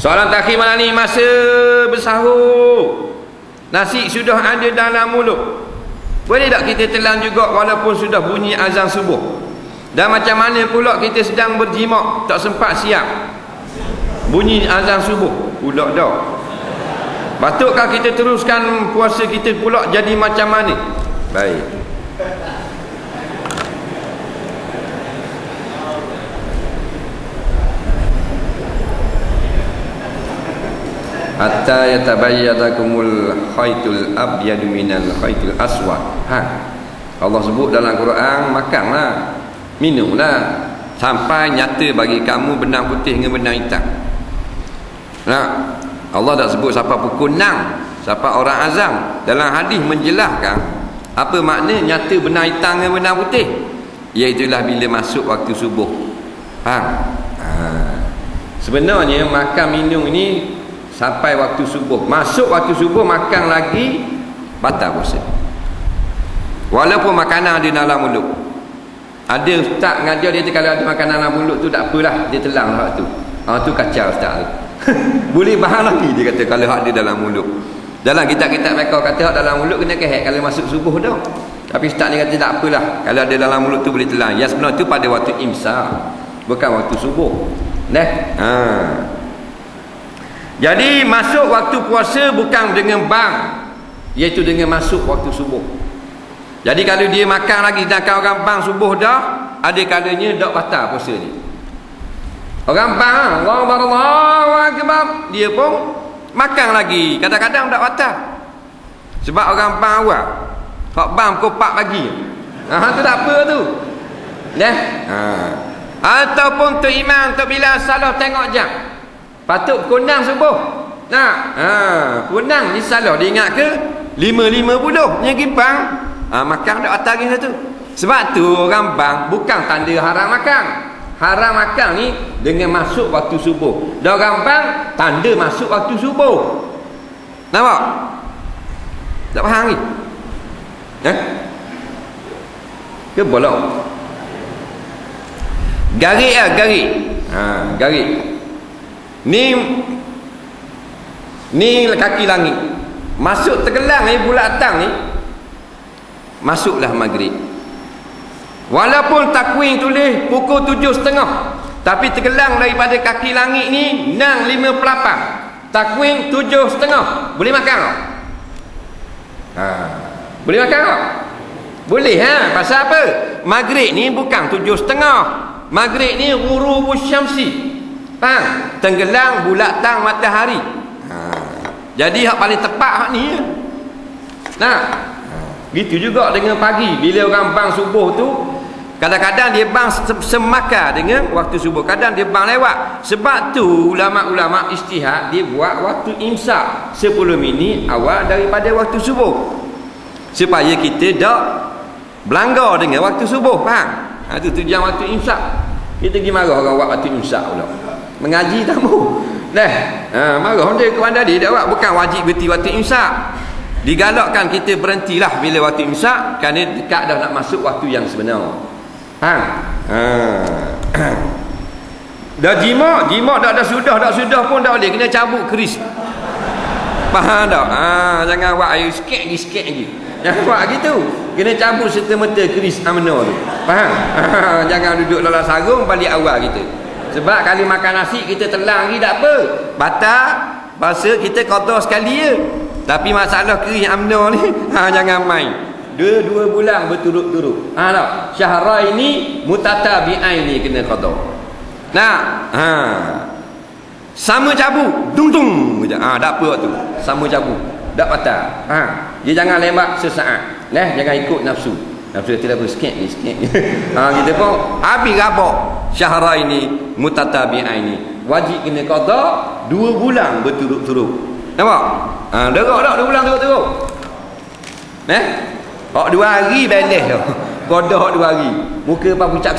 Soalan takhir malam ni, masa bersahur nasi sudah ada dalam mulut, boleh tak kita telan juga walaupun sudah bunyi azan subuh? Dan macam mana pula kita sedang berjimak tak sempat siap bunyi azan subuh pula dah? Patutkah kita teruskan puasa kita pula jadi macam mana? Baik. Hatta yatabayyanakumul khaytul abyad minal khaytil aswad. Allah sebut dalam Quran, makanlah, minumlah sampai nyata bagi kamu benang putih dengan benang hitam. Nah, Allah tak sebut siapa pukul 6, siapa orang azam. Dalam hadis menjelaskan apa makna nyata benang hitam dengan benang putih, iaitulah bila masuk waktu subuh. Sebenarnya makan minum ini sampai waktu subuh. Masuk waktu subuh makan lagi batal puasa, walaupun makanan ada dalam mulut. Ada ustaz ngajar dia kalau ada makanan dalam mulut tu tak apalah, dia telan hak tu. Tu kacau ustaz tu. Boleh bahan lagi dia kata kalau hak ada dalam mulut. Dalam kitab-kitab mereka kata hak dalam mulut kena kehat kalau masuk subuh dah. Tapi ustaz ni kata tak apalah, kalau ada dalam mulut tu boleh telan. Yang sebenar tu pada waktu imsak, bukan waktu subuh. Jadi masuk waktu puasa bukan dengan bang, iaitu dengan masuk waktu subuh. Jadi kalau dia makan lagi sedangkan orang bang subuh dah, ada kalanya dak batal puasa ni. Orang bang, Allahu akbar, dia pun makan lagi, kadang-kadang dak batal. Sebab orang bang awal, hak bang pukul 4 pagi. Tu tak apa tu. Ataupun tu imam tu bila salah tengok jam, patut pukul 6 subuh. Pukul 6 ni salah, dia ingat ke 5.50 ni pergi bang. Makan tak batal lagi satu. Sebab tu orang bang bukan tanda haram makan. Haram makan ni dengan masuk waktu subuh. Dan orang bang tanda masuk waktu subuh. Nampak? Tak faham ni? Ke bolok? Garik lah, garik. Garik. Ni kaki langit. Masuk tergelang ni bulat datang ni, masuklah maghrib. Walaupun takwin tulis pukul 7.30, tapi tergelang daripada kaki langit ni 6.58, takwin 7.30, boleh makan tak? Boleh makan tak? Boleh. Pasal apa? Maghrib ni bukan 7.30, maghrib ni ghurubus syamsi. Tenggelam bulatan matahari. Jadi hak paling tepat hak ni. Gitu juga dengan pagi. Bila orang bang subuh tu, kadang-kadang dia bang semakar dengan waktu subuh, kadang dia bang lewat. Sebab tu ulama-ulama ijtihad dia buat waktu imsak 10 minit awal daripada waktu subuh, supaya kita tak berlanggar dengan waktu subuh. Faham? Itu tujuan waktu imsak. Kita pergi marah orang buat waktu imsak pula. Mengaji tamu. Marah dia ke mana dia buat, bukan wajib berhenti waktu imsak. Digalakkan kita berhentilah bila waktu imsak, kerana dekat dah nak masuk waktu yang sebenar. Dah jimat dah sudah pun dah boleh, kena cabut keris. Faham tak? Jangan buat air sikit lagi. Jangan buat gitu. Kena cabut serta-merta keris amno tu. Faham? Jangan duduk dalam sarung balik awal kita. Sebab kalau makan nasi kita telang lagi tak apa, batal puasa kita qada sekali je. Tapi masalah keris amno ni jangan main. Dua bulan berturut-turut. Tak? Syahra ini mutatabi'ain ni kena qada. Sama cabut, dung je. Tak apa tu. Sama cabut. Tak batal. Dia jangan lembak sesaat. Jangan ikut nafsu. Nafsu tidak bersikit ni. Kita pun habis rabak. Syahra ini mutatabi'ain ni wajib kena qada 2 bulan berturut-turut. Nampak? Derok tak 2 bulan turut-turut? Hak 2 hari beles tu. Qada 2 hari. Muka apa puncak